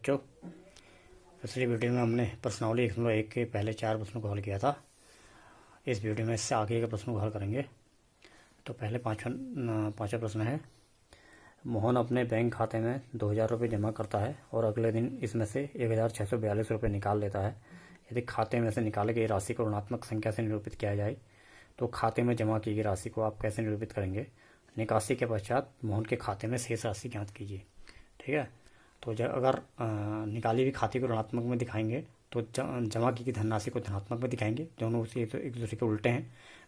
बच्चों, पिछली वीडियो में हमने प्रश्नावली 1.1 के पहले 4 प्रश्नों को हल किया था। इस वीडियो में इससे आगे के प्रश्नों को हल करेंगे। तो पहले पाँचवा प्रश्न है, मोहन अपने बैंक खाते में 2000 रुपये जमा करता है और अगले दिन इसमें से 1642 रुपये निकाल लेता है। यदि खाते में से निकाली गई राशि को ऋणात्मक संख्या से निरूपित किया जाए तो खाते में जमा की गई राशि को आप कैसे निरूपित करेंगे? निकासी के पश्चात मोहन के खाते में शेष राशि ज्ञात कीजिए। ठीक है, तो अगर निकाली हुई खाते को ऋणात्मक में दिखाएंगे तो जमा की धनराशि को धनात्मक में दिखाएंगे। दोनों उसी एक दूसरे के उल्टे हैं।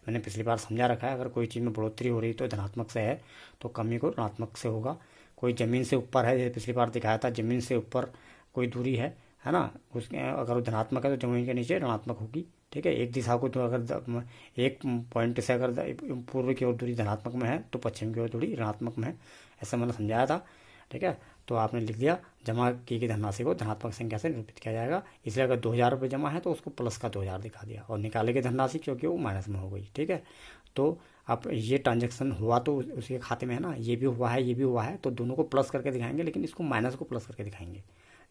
मैंने पिछली बार समझा रखा है, अगर कोई चीज़ में बढ़ोतरी हो रही तो धनात्मक से है तो कमी को ऋणात्मक से होगा। कोई ज़मीन से ऊपर है, जैसे पिछली बार दिखाया था, ज़मीन से ऊपर कोई दूरी है ना, उसके अगर वो धनात्मक है तो ज़मीन के नीचे ऋणात्मक होगी। ठीक है, एक दिशा को तो अगर एक पॉइंट से अगर पूर्व की ओर दूरी धनात्मक में है तो पश्चिम की ओर दूरी ऋणात्मक में है, ऐसा मैंने समझाया था। ठीक है, तो आपने लिख दिया जमा की गई धनराशि को धनात्मक संख्या से निरूपित किया जाएगा। इसलिए अगर 2000 रुपये जमा है तो उसको प्लस का 2000 दिखा दिया और निकाले गई धनराशि क्योंकि वो माइनस में हो गई। ठीक है, तो अब ये ट्रांजैक्शन हुआ तो उसके खाते में है ना, ये भी हुआ है ये भी हुआ है, तो दोनों को प्लस करके दिखाएंगे, लेकिन इसको माइनस को प्लस करके दिखाएंगे।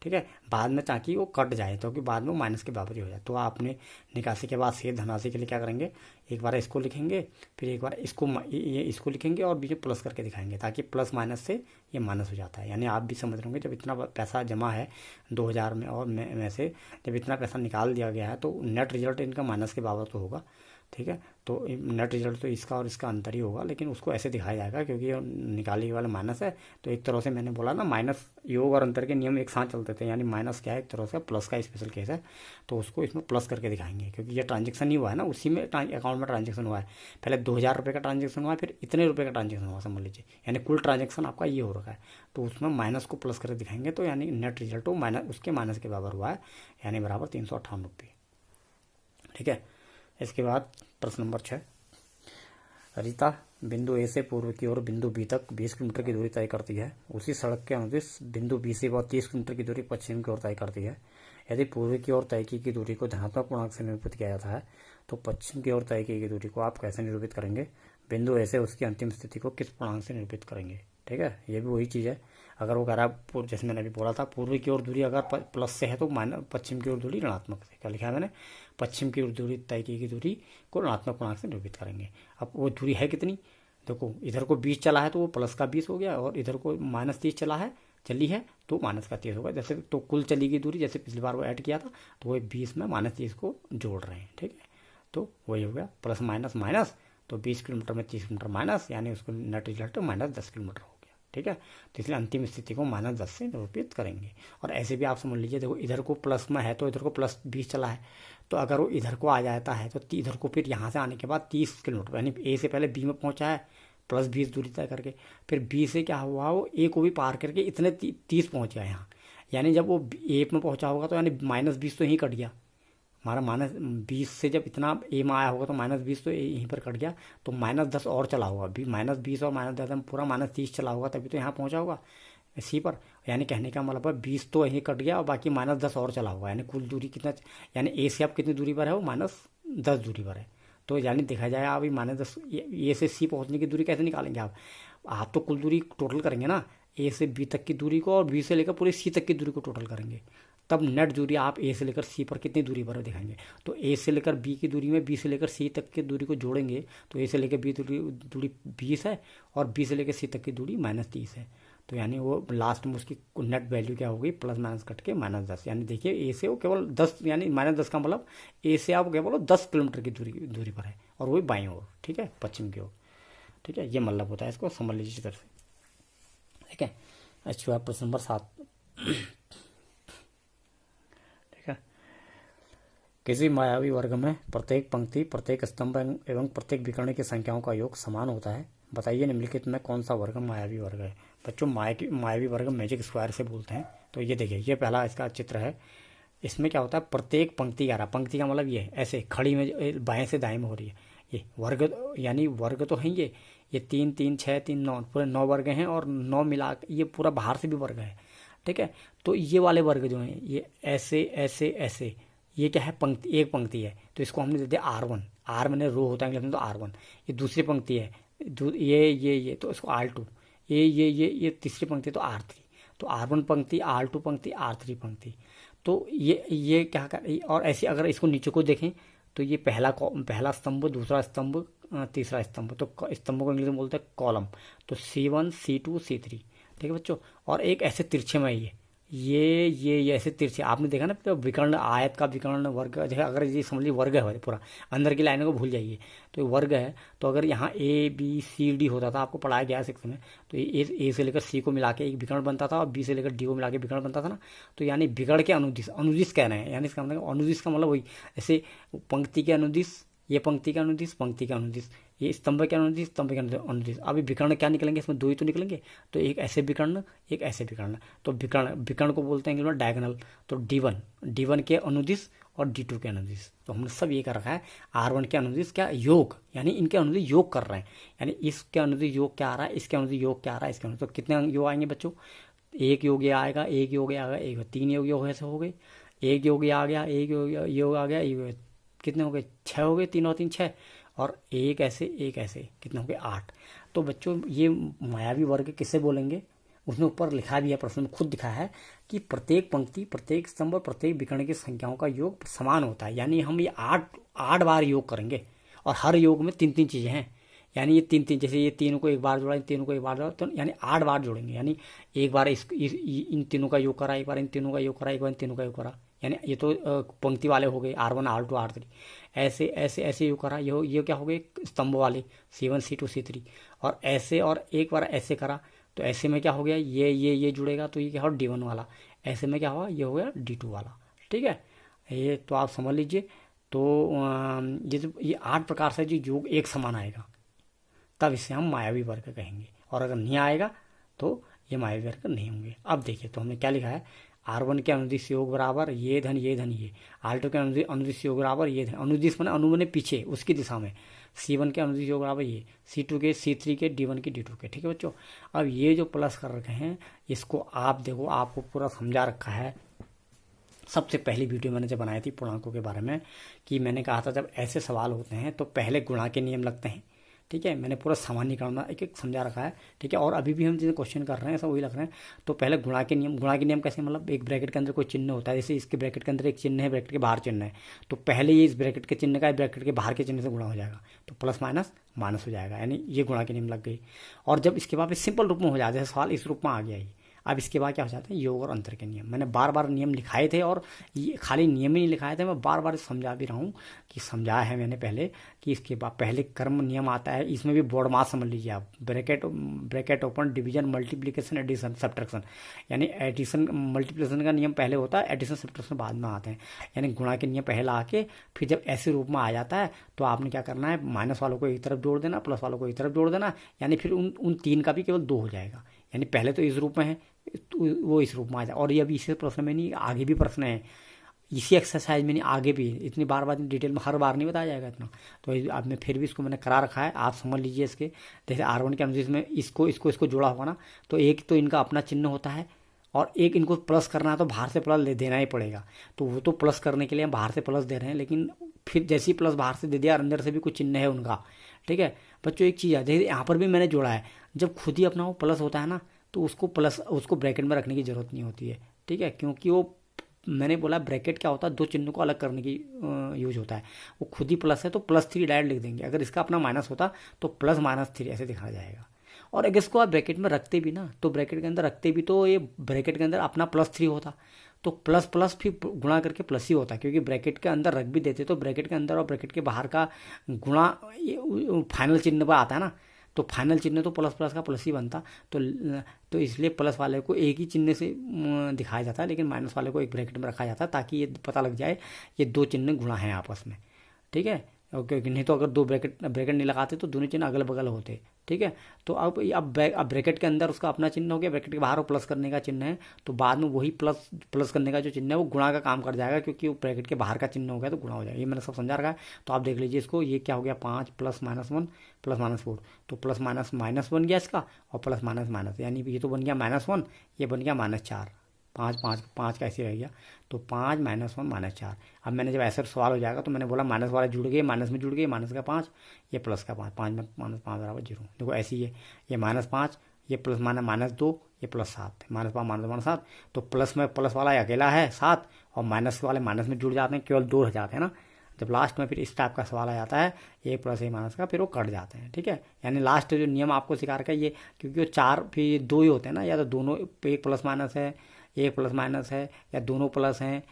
ठीक है, बाद में ताकि वो कट जाए, तो कि बाद में माइनस के बराबर ही हो जाए। तो आपने निकासी के बाद शेष धनराशि के लिए क्या करेंगे, एक बार इसको लिखेंगे, फिर एक बार इसको लिखेंगे और बीच में प्लस करके दिखाएंगे, ताकि प्लस माइनस से ये माइनस हो जाता है। यानी आप भी समझ रहे होंगे, जब इतना पैसा जमा है 2000 में और में से जब इतना पैसा निकाल दिया गया है तो नेट रिजल्ट इनका माइनस के बराबर तो होगा। ठीक है, तो नेट रिजल्ट तो इसका और इसका अंतर ही होगा, लेकिन उसको ऐसे दिखाया जाएगा क्योंकि ये निकाली वाला माइनस है। तो एक तरह से मैंने बोला ना, माइनस योग और अंतर के नियम एक साथ चलते थे, यानी माइनस क्या है, एक तरह से प्लस का स्पेशल केस है, तो उसको इसमें प्लस करके दिखाएंगे क्योंकि ये ट्रांजेक्शन ही हुआ है ना, उसी में अकाउंट में ट्रांजेक्शन हुआ है। पहले 2000 रुपये का ट्रांजेक्शन हुआ, फिर इतने रुपये का ट्रांजेक्शन हुआ, समझ लीजिए, यानी कुल ट्रांजेक्शन आपका ये हो रखा है। तो उसमें माइनस को प्लस करके दिखाएंगे, तो यानी नेट रिजल्ट वो माइनस उसके माइनस के बराबर हुआ है, यानी बराबर 358 रुपये। ठीक है, इसके बाद प्रश्न नंबर 6, रीता बिंदु ए से पूर्व की ओर बिंदु बी तक 20 किलोमीटर की दूरी तय करती है। उसी सड़क के अनुदिश बिंदु बी से वह 30 किलोमीटर की दूरी पश्चिम की ओर तय करती है। यदि पूर्व की ओर तय की गई दूरी को धनात्मक पूर्णांक से निरूपित किया जाता है तो पश्चिम की ओर तय की गई दूरी को आप कैसे निरूपित करेंगे? बिंदु ए से उसकी अंतिम स्थिति को किस पूर्णांक से निरूपित करेंगे? ठीक है, ये भी वही चीज़ है। अगर वो कह रहा है, जैसे मैंने अभी बोला था, पूर्व की ओर दूरी अगर प्लस से है तो पश्चिम की ओर दूरी ऋणात्मक से। क्या लिखा है मैंने? पश्चिम की ओर दूरी तय की गई दूरी को ऋणात्मक पूर्णांक से निरूपित करेंगे। अब वो दूरी है कितनी? देखो, इधर को 20 चला है तो वो प्लस का 20 हो गया, और इधर को -30 चली है तो माइनस का 30 होगा। जैसे तो कुल चली गई दूरी, जैसे पिछली बार वो ऐड किया था, तो वो 20 में -30 को जोड़ रहे हैं। ठीक है, तो वही हो गया प्लस माइनस माइनस, तो 20 किलोमीटर में 30 किलोमीटर माइनस, यानी उसको नेट रिजल्ट -10 किलोमीटर हो गया। ठीक है, तो इसलिए अंतिम स्थिति को -10 से निरूपित करेंगे। और ऐसे भी आप समझ लीजिए, देखो इधर को प्लस में है तो इधर को प्लस 20 चला है, तो अगर वो इधर को आ जाता है तो इधर को फिर यहाँ से आने के बाद 30 किलोमीटर, यानी ए से पहले बी में पहुँचा है प्लस 20 दूरी तय करके, फिर बी से क्या हुआ, वो ए को भी पार करके इतने 30 पहुँच गया यहाँ। यानी जब वो ए में पहुँचा होगा तो यानी -20 तो यहीं कट गया हमारा। -20 से जब इतना ए में आया होगा तो -20 तो यहीं पर कट गया, तो -10 और चला होगा। -20 और -10 पूरा -30 चला होगा, तभी तो यहाँ पहुँचा होगा इसी पर। यानी कहने का मतलब है 20 तो यहीं कट गया और बाकी -10 और चला होगा, यानी कुल दूरी कितना, यानी ए से आप कितनी दूरी पर है, वो -10 दूरी पर है। तो यानी देखा जाए अभी -10 ए से सी पहुँचने की दूरी कैसे निकालेंगे आप तो कुल दूरी टोटल करेंगे ना, ए से बी तक की दूरी को और बी से लेकर पूरी सी तक की दूरी को टोटल करेंगे, तब नेट दूरी आप ए से लेकर सी पर कितनी दूरी पर दिखाएंगे। तो ए से लेकर बी की दूरी में बी से लेकर सी तक की दूरी को जोड़ेंगे, तो ए से लेकर बी दूरी 20 है और बी से लेकर सी तक की दूरी -30 है। तो यानी वो लास्ट में उसकी नेट वैल्यू क्या होगी, प्लस माइनस कट के -10। यानी देखिए ए से वो केवल 10, यानी -10 का मतलब ए से आप केवल 10 किलोमीटर की दूरी पर है, और वही बाईं ओर। ठीक है, पश्चिम की ओर। ठीक है, ये मतलब होता है, इसको समझ लीजिए इस तरह से। ठीक है, अच्छा प्रश्न नंबर 7, किसी मायावी वर्ग में प्रत्येक पंक्ति, प्रत्येक स्तंभ एवं प्रत्येक विकर्ण की संख्याओं का योग समान होता है। बताइए निम्नलिखित में कौन सा वर्ग मायावी वर्ग है? बच्चों, मायावी वर्ग मैजिक स्क्वायर से बोलते हैं। तो ये देखिए, ये पहला इसका चित्र है। इसमें क्या होता है, प्रत्येक पंक्ति आ रहा, पंक्ति का मतलब ये ऐसे खड़ी में बाएं से दाएं में हो रही है। ये वर्ग, यानी वर्ग तो है ये 3 3 6 3 9 पूरे 9 वर्ग हैं, और 9 मिला ये पूरा बाहर से भी वर्ग है। ठीक है, तो ये वाले वर्ग जो हैं ये ऐसे ऐसे ऐसे, ये क्या है, पंक्ति, एक पंक्ति है, तो इसको हमने दे दिया R1। R मैंने रो होता है इंग्लिश में, तो R1। ये दूसरी पंक्ति है, ये तो इसको R2। ये तीसरी पंक्ति तो R3। तो R1 पंक्ति, R2 पंक्ति, R3 पंक्ति। तो ये क्या कर, और ऐसे अगर इसको नीचे को देखें तो ये पहला स्तंभ, दूसरा स्तंभ, तीसरा स्तंभ, तो स्तंभ को इंग्लिश में बोलते हैं कॉलम। तो C1, C2, C3, ठीक है बच्चों। और एक ऐसे तिरछे में ये ऐसे तिरछे, आपने देखा ना तो विकर्ण, आयत का विकर्ण, वर्ग, जैसे अगर ये समझ लीजिए वर्ग है पूरा, अंदर की लाइनों को भूल जाइए, तो ये वर्ग है। तो अगर यहाँ ABCD होता था, आपको पढ़ाया गया सेक्शन में, तो ए से लेकर C को मिला के एक विकर्ण बनता था और B से लेकर D को मिला के विकर्ण बनता था ना। तो यानी विकर्ण के अनुदिश, अनुदिश कह रहे हैं, यानी इसका मतलब अनुदिश का मतलब वही, ऐसे पंक्ति के अनुदिश, ये पंक्ति का अनुदिश, पंक्ति का अनुदिश, ये स्तंभ के अनुदिश, स्तंभ के अनुदिश। अभी विकर्ण क्या निकलेंगे, इसमें दो ही तो निकलेंगे, तो एक ऐसे विकर्ण, एक ऐसे विकर्ण। तो विकर्ण को बोलते हैं इंग्लिश में डायगोनल। तो D1 के अनुदिश और D2 के अनुदिश। तो हमने सब ये कर रखा है, R1 के अनुदिश क्या योग, यानी इनके अनुदिश योग कर रहे हैं, यानी इसके अनुदिश योग क्या आ रहा है, इसके अनुदिश योग क्या आ रहा है, इसके अनुदिश। तो कितने योग आएंगे बच्चों, एक योग ये आएगा, एक योग आएगा, एक, 3 योग ऐसे हो गए, एक योग आ गया, एक योग आ गया, कितने हो गए, 6 हो गए, 3 और 3 6, और एक ऐसे, कितने हो गए, 8। तो बच्चों ये मायावी वर्ग किसे बोलेंगे, उसने ऊपर लिखा भी है, प्रश्न में खुद दिखा है कि प्रत्येक पंक्ति, प्रत्येक स्तंभ और प्रत्येक विकर्ण की संख्याओं का योग समान होता है। यानी हम ये 8 बार योग करेंगे, और हर योग में 3 चीजें हैं, यानी ये 3, जैसे ये 3 को एक बार जोड़ा, इन तीनों को एक बार जोड़ा, तो यानी 8 बार जोड़ेंगे। यानी एक बार इन तीनों का योग करा, एक बार इन तीनों का योग करा, एक बार इन तीनों का योग करा, यानी ये तो पंक्ति वाले हो गए, R1, R2, R3, ऐसे योग करा। ये क्या हो गए, स्तंभ वाले, C1, C2, C3, और ऐसे, और एक बार ऐसे करा, तो ऐसे में क्या हो गया, ये जुड़ेगा, तो ये क्या हो, D1 वाला, ऐसे में क्या हुआ, ये हो गया D2 वाला, ठीक है। ये तो आप समझ लीजिए। तो ये 8 प्रकार से जो योग एक समान आएगा, तब इसे हम मायावी वर्ग कहेंगे, और अगर नहीं आएगा तो ये मायावी वर्ग नहीं होंगे। अब देखिए, तो हमने क्या लिखा है, R1 के अनुदिश योग बराबर ये धन ये, R2 के अनुदिश योग बराबर ये धन, अनुदिश माने अनु माने पीछे, उसकी दिशा में, C1 के अनुदिश योग बराबर ये, C2 के, C3 के, D1 के, D2 के, ठीक है बच्चों। अब ये जो प्लस कर रखे हैं, इसको आप देखो, आपको पूरा समझा रखा है। सबसे पहली वीडियो मैंने जब बनाई थी पूर्णांकों के बारे में, कि मैंने कहा था जब ऐसे सवाल होते हैं तो पहले गुणा के नियम लगते हैं, ठीक है। मैंने पूरा सामान्यीकरण एक एक समझा रखा है, ठीक है। और अभी भी हम जिसे क्वेश्चन कर रहे हैं सब वही लग रहे हैं। तो पहले गुणा के नियम कैसे, मतलब एक ब्रैकेट के अंदर कोई चिन्ह होता है, जैसे इसके ब्रैकेट के अंदर एक चिन्ह है, ब्रैकेट के बाहर चिन्ह है, तो पहले ये इस ब्रैकेट के चिन्ह का ब्रैकेट के बाहर के चिन्ह से गुणा हो जाएगा, तो प्लस माइनस माइनस हो जाएगा, यानी ये गुणा के नियम लग गई। और जब इसके बाद सिंपल रूप में हो जाता है सवाल, इस रूप में आ गया ये, अब इसके बाद क्या हो जाता है, योग और अंतर के नियम। मैंने बार बार नियम लिखाए थे, और ये खाली नियम ही नहीं लिखाए थे, मैं बार बार समझा भी रहा हूँ, कि समझाया है मैंने पहले, कि इसके बाद पहले कर्म नियम आता है, इसमें भी बोर्ड मास समझ लीजिए आप, bracket open, division, multiplication, addition, subtraction, यानी एडिशन मल्टीप्लिकेशन का नियम पहले होता है, एडिशन सब्ट्रैक्शन बाद में आते हैं। यानी गुणा के नियम पहले आके फिर जब ऐसे रूप में आ जाता है, तो आपने क्या करना है, माइनस वालों को एक तरफ जोड़ देना, प्लस वालों को एक तरफ जोड़ देना, यानी फिर उन 3 का भी केवल 2 हो जाएगा। यानी पहले तो इस रूप में है, तो वो इस रूप में आ जाए। और ये अभी इसी प्रश्न में नहीं, आगे भी प्रश्न है इसी एक्सरसाइज में, नहीं आगे भी, इतनी बार डिटेल में हर बार नहीं बताया जाएगा इतना, तो अब मैं फिर भी इसको मैंने करा रखा है, आप समझ लीजिए। इसके जैसे R1 के अनुदिश में इसको जोड़ा होगा ना, तो एक तो इनका अपना चिन्ह होता है, और एक इनको प्लस करना है तो बाहर से प्लस देना ही पड़ेगा, तो वो तो प्लस करने के लिए हम बाहर से प्लस दे रहे हैं, लेकिन फिर जैसे ही प्लस बाहर से दे दिया, अंदर से भी कुछ चिन्ह है उनका, ठीक है बच्चों। एक चीज़ है, जैसे यहाँ पर भी मैंने जोड़ा है, जब खुद ही अपना वो प्लस होता है ना, तो उसको ब्रैकेट में रखने की जरूरत नहीं होती है, ठीक है, क्योंकि वो मैंने बोला ब्रैकेट क्या होता है, 2 चिन्हों को अलग करने की यूज होता है। वो खुद ही प्लस है तो +3 डायरेक्ट लिख देंगे, अगर इसका अपना माइनस होता तो +-3 ऐसे दिखाया जाएगा। और अगर इसको आप ब्रैकेट में रखते भी ना, तो ब्रैकेट के अंदर रखते भी तो ये ब्रैकेट के अंदर अपना +3 होता, तो प्लस प्लस फिर गुणा करके प्लस ही होता, क्योंकि ब्रैकेट के अंदर रख भी देते तो ब्रैकेट के अंदर और ब्रैकेट के बाहर का गुणा फाइनल चिन्ह पर आता है ना, तो फाइनल चिन्ह तो प्लस प्लस का प्लस ही बनता, तो इसलिए प्लस वाले को एक ही चिन्ह से दिखाया जाता है, लेकिन माइनस वाले को एक ब्रैकेट में रखा जाता है, ताकि ये पता लग जाए ये 2 चिन्ह गुणा हैं आपस में, ठीक है। ओके, नहीं तो अगर 2 ब्रैकेट नहीं लगाते तो दोनों चिन्ह अगल बगल होते, ठीक है। तो अब ब्रैकेट के अंदर उसका अपना चिन्ह हो गया, ब्रैकेट के बाहर वो प्लस करने का चिन्ह है, तो बाद में वही प्लस करने का जो चिन्ह है वो गुणा का काम कर जाएगा, क्योंकि वो ब्रैकेट के बाहर का चिन्ह हो गया तो गुणा हो जाएगा। ये मैंने सब समझा रखा है, तो आप देख लीजिए इसको, ये क्या हो गया 5 +-1 +-4, तो +-माइनस बन गया इसका, और +-माइनस, यानी ये तो बन गया -1, ये बन गया -4, 5 का ऐसे रह गया, तो 5 -1 -4। अब मैंने जब ऐसा सवाल हो जाएगा तो मैंने बोला माइनस वाला जुड़ गए, माइनस में जुड़ गए, माइनस का 5, ये प्लस का 5, 5 में -5 बराबर 0। देखो ऐसी है, ये -5, ये प्लस -2, ये +7, -5 -7, तो प्लस में प्लस वाला अकेला है 7 और माइनस वाले माइनस में जुड़ जाते हैं, केवल 2 रह जाते हैं ना। जब लास्ट में फिर इस टाइप का सवाल आ जाता है a + a- का, फिर वो कट जाते हैं, ठीक है। यानी लास्ट जो नियम आपको सिखा रखा है ये, क्योंकि वो 4 फिर 2 ही होते हैं ना, या तो दोनों एक प्लस माइनस है, एक प्लस माइनस है, या दोनों प्लस हैं,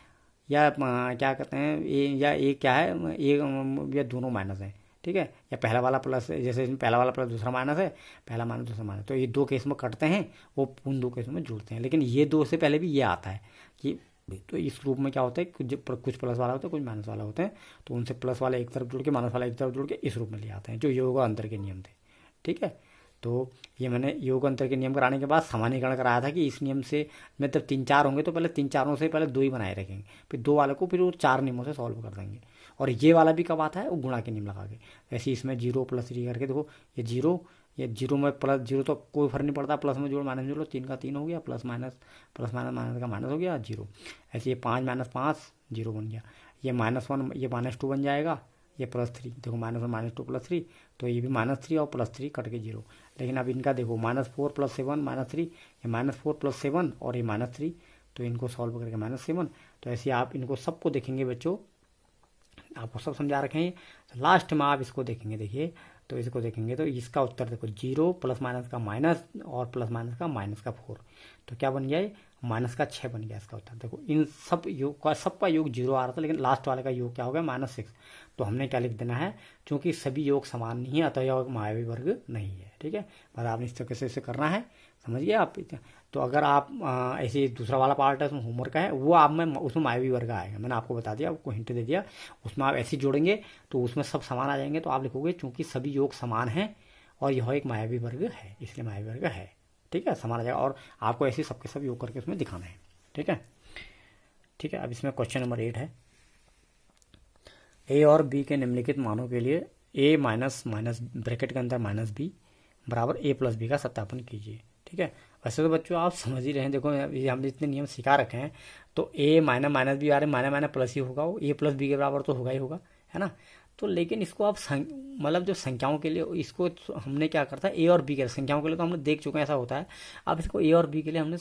या क्या कहते हैं या एक क्या है एक, या दोनों माइनस है, ठीक है। या पहला वाला प्लस, जैसे इसमें पहला वाला प्लस दूसरा माइनस है, पहला माइनस दूसरा माइनस, तो ये 2 केस में कटते हैं, वो उन 2 केसों में जुड़ते हैं। लेकिन ये 2 से पहले भी ये आता है कि, तो इस रूप में क्या होता है कुछ प्लस वाला होता है, कुछ माइनस वाला होता है, तो उनसे प्लस वाला एक तरफ जुड़ के माइनस वाला एक तरफ जुड़ के इस रूप में ले आते हैं, जो योग अंतर के नियम थे, ठीक है। तो ये मैंने योग अंतर के नियम कराने के बाद सामान्यीकरण कराया था कि इस नियम से में जब 3-4 होंगे तो पहले 3-4 से पहले 2 ही बनाए रखेंगे, फिर 2 वाले को फिर वो 4 नियमों से सॉल्व कर देंगे। और ये वाला भी कब आता है, वो गुणा के नियम लगा के। वैसे इसमें 0 + 3 करके देखो, ये 0 में प्लस 0 तो कोई फर्क नहीं पड़ता, प्लस में जोड़ माइनस में जोड़, 3 का 3 हो गया, प्लस माइनस माइनस का माइनस हो गया 0। ऐसे ये 5 - 5 0 बन गया, ये -1 ये -2 बन जाएगा, ये +3 देखो, -1 -2 +3, तो ये भी -3 और +3 कट के 0। लेकिन अब इनका देखो -4 + 7 -3, ये -4 + 7 और ये -3, तो इनको सॉल्व करके -7। तो ऐसे आप इनको सबको देखेंगे बच्चों, आपको सब समझा रखे हैं, तो लास्ट में आप इसको देखेंगे, देखिए तो इसको देखेंगे तो इसका उत्तर देखो 0 प्लस माइनस का माइनस और प्लस माइनस का -4, तो क्या बन गया, -6 बन गया इसका उत्तर। देखो इन सब योग का सबका योग 0 आ रहा था, लेकिन लास्ट वाले का योग क्या हो गया, -6। तो हमने क्या लिख देना है, क्योंकि सभी योग समान नहीं है अतः योग मायावी वर्ग नहीं है, ठीक है। बस आपने इस तरीके से इसे करना है, समझ गए आप। तो अगर आप ऐसे दूसरा वाला पार्ट है उसमें होमवर्क है, वो आप में उसमें मायावी वर्ग आएगा, मैंने आपको बता दिया, आपको हिंट दे दिया, उसमें आप ऐसे जोड़ेंगे तो उसमें सब समान आ जाएंगे। तो आप लिखोगे चूंकि सभी योग समान हैं और यह एक मायावी वर्ग है, इसलिए मायावी वर्ग है, ठीक है, समान आ जाएगा। और आपको ऐसे सबके सब योग करके उसमें दिखाना है, ठीक है। ठीक है, अब इसमें क्वेश्चन नंबर 8 है, ए और बी के निम्नलिखित मानों के लिए ए माइनस ब्रैकेट के अंदर -b बराबर a + b का सत्यापन कीजिए, ठीक है। वैसे तो बच्चों आप समझ ही रहे हैं, देखो ये हमने इतने नियम सिखा रखे हैं, तो a -b आ रहे, माइनस प्लस ही होगा, वो a + b के बराबर तो होगा ही होगा, है ना। तो लेकिन इसको आप मतलब जो संख्याओं के लिए, इसको हमने क्या करता है, ए और बी के संख्याओं के लिए तो हमने देख चुके हैं ऐसा होता है। अब इसको ए और बी के लिए हमने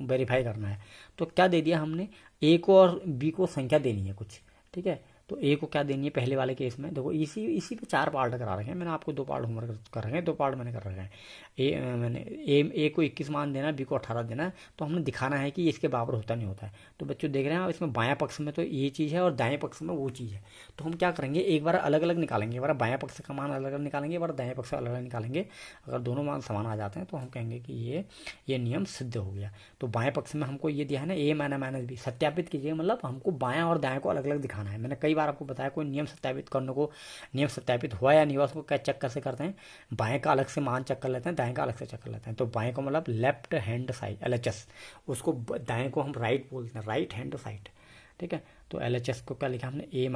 वेरीफाई करना है, तो क्या दे दिया हमने, ए को और बी को संख्या देनी है कुछ, ठीक है। तो ए को क्या देनी है, पहले वाले केस में देखो इसी पे 4 पार्ट करा रखे हैं, मैंने आपको 2 पार्ट होमवर्क कर रखे हैं, 2 पार्ट मैंने कर रखे हैं। ए को 21 मान देना है, बी को 18 देना है, तो हमने दिखाना है कि इसके बराबर होता नहीं होता है। तो बच्चों देख रहे हैं, इसमें बायां पक्ष में तो ये चीज़ है और दाएं पक्ष में वो चीज़ है। तो हम क्या करेंगे, एक बार अलग अलग निकालेंगे, एक बार बायां पक्ष का मान अलग अलग निकालेंगे, एक बार दाएं पक्ष का अलग अलग निकालेंगे। अगर दोनों मान समान आ जाते हैं तो हम कहेंगे कि ये नियम सिद्ध हो गया। तो बाएं पक्ष में हमको ये दिया है ना, ए - b सत्यापित कीजिए, मतलब हमको बायां और दाएं को अलग अलग दिखाना है। मैंने कई बार आपको बताया, कोई नियम सत्यापित करने को, नियम सत्यापित हुआ या नहीं हुआ, उसको क्या चेक कैसे करते हैं, बाएं का अलग से मान चेक कर लेते हैं, दाएं का अलग से चेक कर लेते हैं। तो बाएं को मतलब लेफ्ट हैंड साइड LHS, उसको दाएं को हम राइट बोलते हैं, राइट हैंड साइड, ठीक है। तो LHS को क्या लिखा हमने, a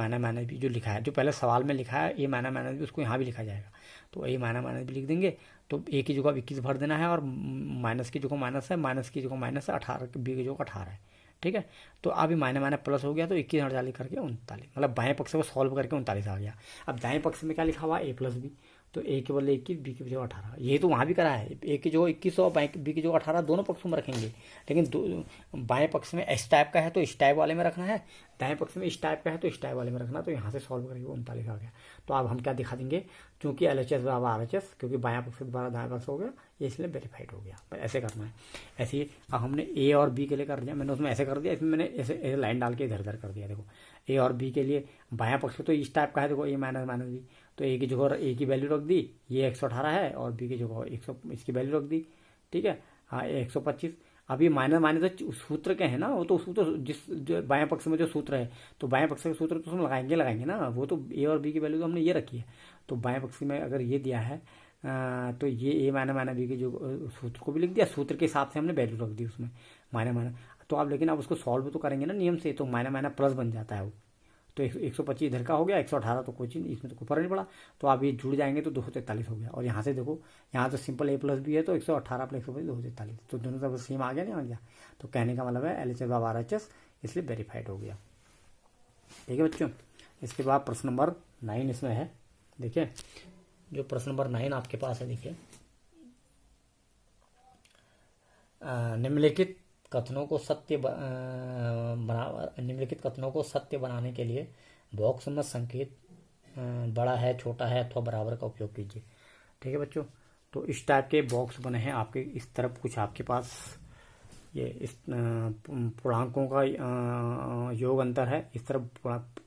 - b जो लिखा है, जो पहले सवाल में लिखा है a - b, उसको यहाँ भी लिखा जाएगा। तो a - b लिख देंगे, तो a की जगह 21 भर देना है, और माइनस की जगह माइनस है, माइनस की जगह माइनस है, 18 b की जगह 18 है, ठीक है। तो अभी माइनस प्लस हो गया, तो 21 48 करके 39, मतलब बाएं पक्ष को सॉल्व करके 39 आ गया। अब दाएं पक्ष में क्या लिखा हुआ, a + b, तो a के बदले 21, b की जगह 18, ये तो वहाँ भी करा है, a की जगह 21 और b की जगह 18 दोनों पक्षों में रखेंगे। लेकिन बाएं पक्ष में इस टाइप का है तो इस टाइप वाले में रखना है, दाएं पक्ष में इस टाइप का है तो इस टाइप वाले में रखना। तो यहाँ से सॉल्व करके 39 आ गया। तो अब हम क्या दिखा देंगे, क्योंकि LHS बराबर RHS, क्योंकि बायां पक्ष द्वारा दाएं पक्ष हो गया, ये इसलिए वेरीफाइड हो गया। ऐसे करना है। ऐसे ही अब हमने ए और बी के लिए कर दिया, मैंने उसमें ऐसे कर दिया, इसमें मैंने ऐसे लाइन डाल के इधर उधर कर दिया। देखो ए और बी के लिए बायां पक्ष तो इस टाइप का है, देखो a - b, तो ए की जगह ए की वैल्यू रख दी, ये 118 है, और बी की जगह 100 इसकी वैल्यू रख दी, ठीक है। हाँ 125। अब ये माइनस तो सूत्र के हैं ना, वो तो सूत्र जो बाएं पक्ष में जो सूत्र है, तो बाएं पक्ष का सूत्र तो हम लगाएंगे ना, वो तो ए और बी की वैल्यू तो हमने ये रखी है। तो बाएं पक्ष में अगर ये दिया है तो ये a - b के जो सूत्र को भी लिख दिया, सूत्र के हिसाब से हमने वैल्यू रख दी उसमें माइनस। तो आप लेकिन आप उसको सॉल्व तो करेंगे ना नियम से, तो माइनस प्लस बन जाता है वो। तो 125 इधर का हो गया, 118 तो कोई चीज़ इसमें तो कोई फर्क नहीं पड़ा। तो आप ये जुड़ जाएंगे तो 243 हो गया। और यहाँ से देखो, यहाँ तो सिंपल a + b है, तो 118 + 125 243, तो दोनों तरफ सेम आ गया नहीं आ गया। तो कहने का मतलब है LHS बराबर RHS, इसलिए वेरीफाइड हो गया। ठीक है बच्चों, इसके बाद प्रश्न नंबर 9 इसमें है। देखिए जो प्रश्न नंबर 9 आपके पास है, देखिए निम्नलिखित कथनों को निम्नलिखित कथनों को सत्य बनाने के लिए बॉक्स में संकेत बड़ा है, छोटा है अथवा बराबर का उपयोग कीजिए। ठीक है बच्चों, तो इस टाइप के बॉक्स बने हैं आपके इस तरफ कुछ आपके पास ये इस पूर्णांकों का योग अंतर है, इस तरफ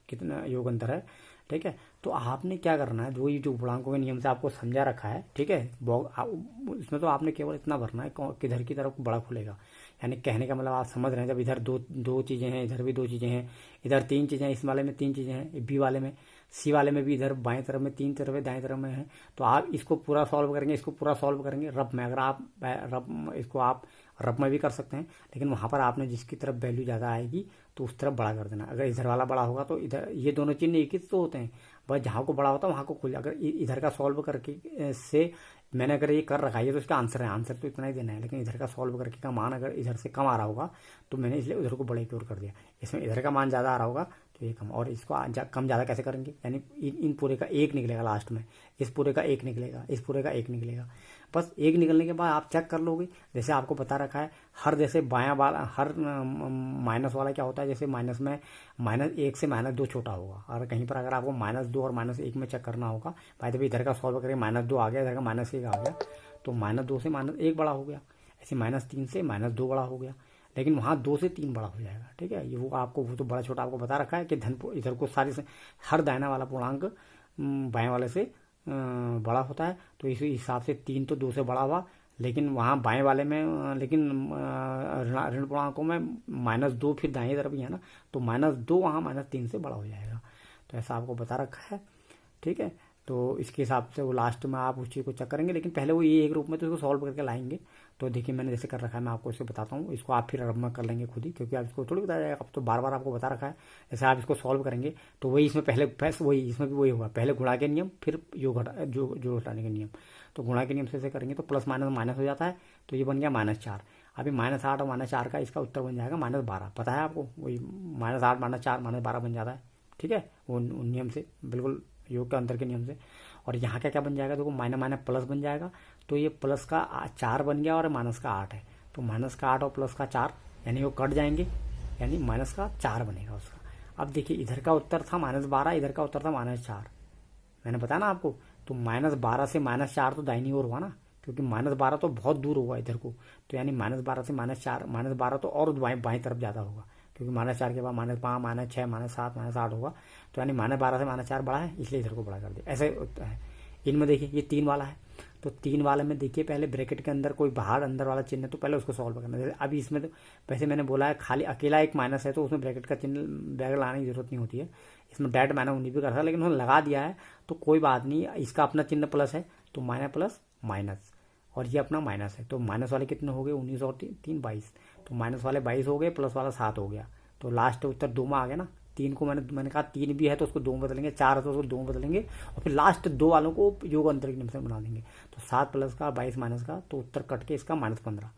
कितना योग अंतर है। ठीक है, तो आपने क्या करना है, जो पूर्णांकों के नियम से आपको समझा रखा है, ठीक है, इसमें तो आपने केवल इतना भरना है किधर की तरफ बड़ा खुलेगा। यानी कहने का मतलब आप समझ रहे हैं, जब इधर दो चीज़ें हैं, इधर भी दो चीज़ें हैं, इधर तीन चीज़ें हैं, इस वाले में तीन चीज़ें हैं, बी वाले में, सी वाले में भी इधर बाएं तरफ में तीन तरफ है, दाएं तरफ में है। तो आप इसको पूरा सॉल्व करेंगे, इसको पूरा सॉल्व करेंगे रफ में। अगर आप इसको आप रफ में भी कर सकते हैं, लेकिन वहाँ पर आपने जिसकी तरफ वैल्यू ज़्यादा आएगी तो उस तरफ बड़ा कर देना। अगर इधर वाला बड़ा होगा तो इधर, ये दोनों चिन्ह एक ही तो होते हैं, बस जहाँ को बड़ा होता है वहाँ को खुल। अगर इधर का सॉल्व करके से मैंने अगर ये कर रखा है, ये तो इसका आंसर है, आंसर तो इतना ही देना है, लेकिन इधर का सॉल्व करके का मान अगर इधर से कम आ रहा होगा तो मैंने इसलिए उधर को बड़े की ओर कर दिया। इसमें इधर का मान ज़्यादा आ रहा होगा तो ये कम, और इसको कम ज़्यादा कैसे करेंगे, यानी इन पूरे का एक निकलेगा लास्ट में, इस पूरे का एक निकलेगा, इस पूरे का एक निकलेगा। बस एक निकलने के बाद आप चेक कर लोगे, जैसे आपको बता रखा है हर, जैसे बायां वाला हर माइनस वाला क्या होता है, जैसे माइनस में -1 से -2 छोटा होगा। और कहीं पर अगर आपको -2 और -1 में चेक करना होगा, भाई जब इधर का सॉल्व करके -2 आ गया, इधर का -1 आ गया, तो -2 से -1 बड़ा हो गया, ऐसे -3 से -2 बड़ा हो गया, लेकिन वहाँ 2 से 3 बड़ा हो जाएगा। ठीक है, ये वो आपको वो तो बड़ा छोटा आपको बता रखा है कि धन इधर को सारी से हर दाहिना वाला पूर्णांक बाएं वाले से बड़ा होता है। तो इस हिसाब से 3 तो 2 से बड़ा हुआ, लेकिन वहाँ बाएं वाले में, लेकिन ऋण पूर्णांकों में -2 फिर दाएं तरफ ही है ना, तो -2 वहाँ -3 से बड़ा हो जाएगा। तो ऐसा आपको बता रखा है। ठीक है, तो इसके हिसाब से वो लास्ट में आप उस चीज़ को चेक करेंगे, लेकिन पहले वो ये एक रूप में तो इसको सॉल्व करके लाएंगे। तो देखिए मैंने जैसे कर रखा है, मैं आपको इसे बताता हूँ, इसको आप फिर रब में कर लेंगे खुद ही, क्योंकि आप इसको थोड़ी बताया जाएगा, अब तो बार बार आपको बता रखा है। जैसे आप इसको सॉल्व करेंगे तो वही इसमें पहले वही इसमें भी वही होगा, पहले गुणा के नियम फिर योग घटाने के नियम। तो गुणा के नियम से करेंगे तो प्लस माइनस माइनस हो जाता है, तो ये बन गया -4। अभी -8 और -4 का इसका उत्तर बन जाएगा -12। पता है आपको, वही -8 -4 -12 बन जाता है। ठीक है, वो नियम से बिल्कुल योग के अंतर के नियम से। और यहाँ क्या क्या बन जाएगा, देखो माइनस माइनस प्लस बन जाएगा, तो ये प्लस का 4 बन गया और माइनस का 8 है, तो माइनस का 8 और प्लस का 4 यानी वो कट जाएंगे, यानी माइनस का 4 बनेगा उसका। अब देखिए इधर का उत्तर था -12, इधर का उत्तर था -4, मैंने बताया ना आपको। तो -12 से -4 तो दाहिनी ओर हुआ ना, क्योंकि -12 तो बहुत दूर होगा इधर को, तो यानी -12 से -4, -12 तो और बाएं तरफ ज़्यादा होगा, क्योंकि -4 के बाद -5 -6 -7 -8 होगा, तो यानी -12 से -4 बड़ा है, इसलिए इधर को बड़ा कर दिया। ऐसे है। इनमें देखिए ये 3 वाला है, तो 3 वाले में देखिए पहले ब्रैकेट के अंदर कोई बाहर अंदर वाला चिन्ह है तो पहले उसको सॉल्व करना है। अभी इसमें तो वैसे मैंने बोला है खाली अकेला एक माइनस है, तो उसमें ब्रैकेट का चिन्ह ब्रैकेट लाने की जरूरत नहीं होती है, इसमें डायरेक्ट मैंने उन्हीं भी कर था, लेकिन उन्होंने लगा दिया है तो कोई बात नहीं। इसका अपना चिन्ह प्लस है, तो माइनस प्लस माइनस, और ये अपना माइनस है, तो माइनस वाले कितने हो गए 19 और 3 22, तो माइनस वाले 22 हो गए, प्लस वाला 7 हो गया, तो लास्ट उत्तर 2 में आ गया ना। 3 को मैंने कहा 3 भी है तो उसको 2 में बदलेंगे, 4 है तो उसको 2 में बदलेंगे, और फिर लास्ट 2 वालों को योग अंतर के नियम से बना देंगे। तो 7 प्लस का 22 माइनस का, तो उत्तर कट के इसका -15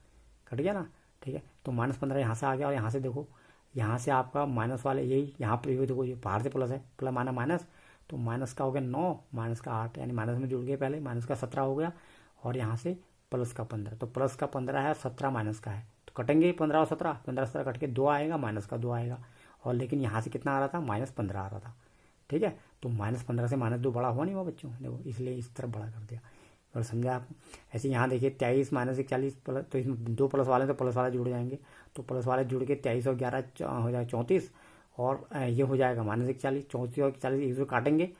कट गया ना। ठीक है, तो -15 यहाँ से आ गया, और यहाँ से देखो, यहाँ से आपका माइनस वाले यही यहाँ पर देखो, ये बाहर से प्लस है, प्लस माना माइनस, तो माइनस का हो गया 9, माइनस का 8, यानी माइनस में जुड़ गए पहले, माइनस का 17 हो गया, और यहाँ से प्लस का 15, तो प्लस का 15 है, 17 माइनस का है, तो कटेंगे 15 और 17, 15 17 कट के 2 आएगा, माइनस का 2 आएगा, और लेकिन यहाँ से कितना आ रहा था -15 आ रहा था। ठीक है, तो -15 से -2 बड़ा हुआ नहीं हुआ बच्चों, देखो इसलिए इस तरफ बड़ा कर दिया, और समझा आपको। ऐसे यहाँ देखिए 23 - 41 प्लस, तो इसमें 2 प्लस वाले तो प्लस वाले जुड़ जाएंगे, तो प्लस वाले जुड़ के 23 और 11 हो जाएगा 34, और ये हो जाएगा -41, 34 और 40 एक दूसरे काटेंगे,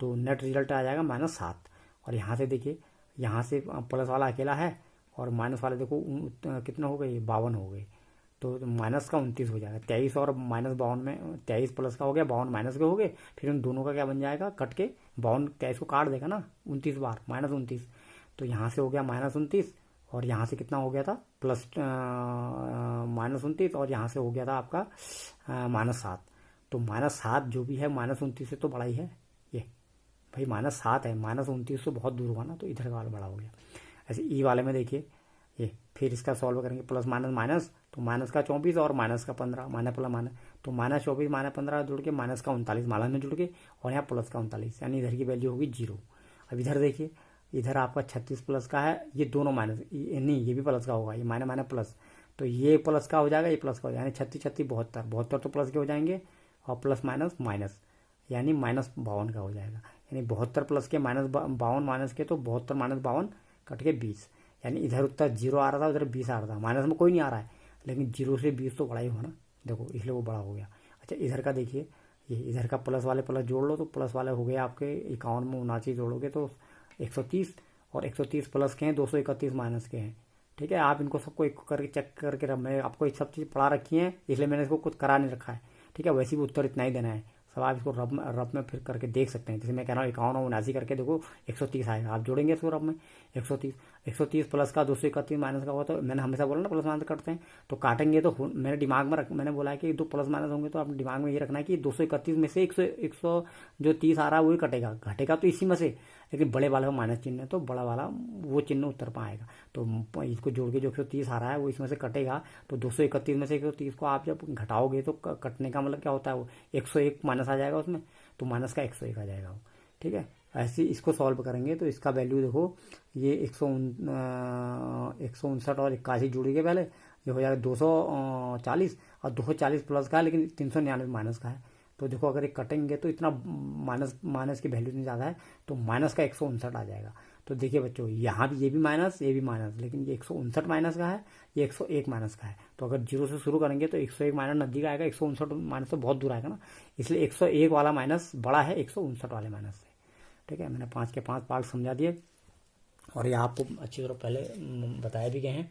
तो नेट रिजल्ट आ जाएगा -7। और यहाँ से देखिए, यहाँ से प्लस वाला अकेला है, और माइनस वाले देखो कितना हो गए 52 हो गए, तो माइनस का 29 हो जाएगा। 23 और -52 में 23 प्लस का हो गया, 52 माइनस के हो गए, फिर उन दोनों का क्या बन जाएगा, कट के 52 23 को काट देगा ना 29 बार, -29, तो यहाँ से हो गया -29, और यहाँ से कितना हो गया था प्लस -29, और यहाँ से हो गया था आपका -7, तो -7 जो भी है -29 से तो बड़ा ही है ये, भाई -7 है, -29 से बहुत दूर हुआ ना, तो इधर का वाला बड़ा हो गया। ऐसे ई वाले में देखिए ये, फिर इसका सॉल्व करेंगे, प्लस माइनस माइनस, तो माइनस का 24 और माइनस का 15, माइनस प्लस माइनस, तो -24 -15 जुड़ के माइनस का 39 माइनस में जुड़ के, और यहाँ प्लस का 39, यानी इधर की वैल्यू होगी 0। अब इधर देखिए इधर आपका 36 प्लस का है, ये दोनों माइनस, नहीं ये भी प्लस का होगा, ये माइनस माइनस प्लस, तो ये प्लस का हो जाएगा, ये प्लस का हो जाएगा, यानी 36 36 72, 72 तो प्लस के हो जाएंगे और प्लस माइनस माइनस, यानी माइनस 52 का हो जाएगा। यानी 72 प्लस के माइनस 52 माइनस के, तो 72 माइनस 52 कट के 20, यानी इधर उत्तर 0 आ रहा था, उधर 20 आ रहा था, माइनस में कोई नहीं आ रहा है, लेकिन 0 से 20 तो बड़ा ही होगा ना, देखो इसलिए वो बड़ा हो गया। अच्छा इधर का देखिए, ये इधर का प्लस वाले प्लस जोड़ लो, तो प्लस वाले हो गए आपके 51 में 79 जोड़ोगे तो 130, और 130 प्लस के हैं, 231 माइनस के हैं। ठीक है, आप इनको सबको एक करके चेक करके रख, मैं आपको एक सब चीज़ पढ़ा रखी है, इसलिए मैंने इसको कुछ करा नहीं रखा है। ठीक है, वैसे भी उत्तर इतना ही देना है, सब आप इसको रब में फिर करके देख सकते हैं। जैसे मैं कह रहा हूँ 51 और 79 करके देखो 130 आएगा, आप जोड़ेंगे इसको रब में 130 प्लस का 231 माइनस का हुआ, तो मैंने हमेशा बोला ना प्लस माइनस कटते हैं, तो काटेंगे तो मेरे दिमाग में मैंने बोला है कि 2 प्लस माइनस होंगे, तो आप दिमाग में ये रखना है कि 231 में से 100 जो 30 आ रहा है वही कटेगा, घटेगा तो इसी में से, लेकिन बड़े वाले में माइनस चिन्ह है तो बड़ा वाला वो चिन्ह उत्तर पर आएगा। तो इसको जोड़ के जो 130 आ रहा है वो इसमें से कटेगा, तो 231 में से 130 को आप जब घटाओगे तो कटने का मतलब क्या होता है, वो 101 माइनस आ जाएगा उसमें, तो माइनस का 101 आ जाएगा वो। ठीक है, ऐसे इसको सॉल्व करेंगे तो इसका वैल्यू देखो, ये 159 और 81 जुड़ेगी पहले, ये हो जाएगा 240, और 240 प्लस का है लेकिन 399 माइनस का है, तो देखो अगर ये कटेंगे तो इतना माइनस की वैल्यू नहीं ज़्यादा है, तो माइनस का 159 आ जाएगा। तो देखिए बच्चों, यहाँ भी ये भी माइनस, ये भी माइनस, लेकिन ये 159 माइनस का है, ये 101 माइनस का है, तो अगर 0 से शुरू करेंगे तो 101 माइनस नजदीक आएगा, 159 माइनस तो बहुत दूर आएगा ना, इसलिए 101 वाला माइनस बड़ा है 159 वाले माइनस से। ठीक है, मैंने 5 के 5 पार्ट समझा दिए, और ये आपको अच्छी तरह पहले बताया भी गए हैं।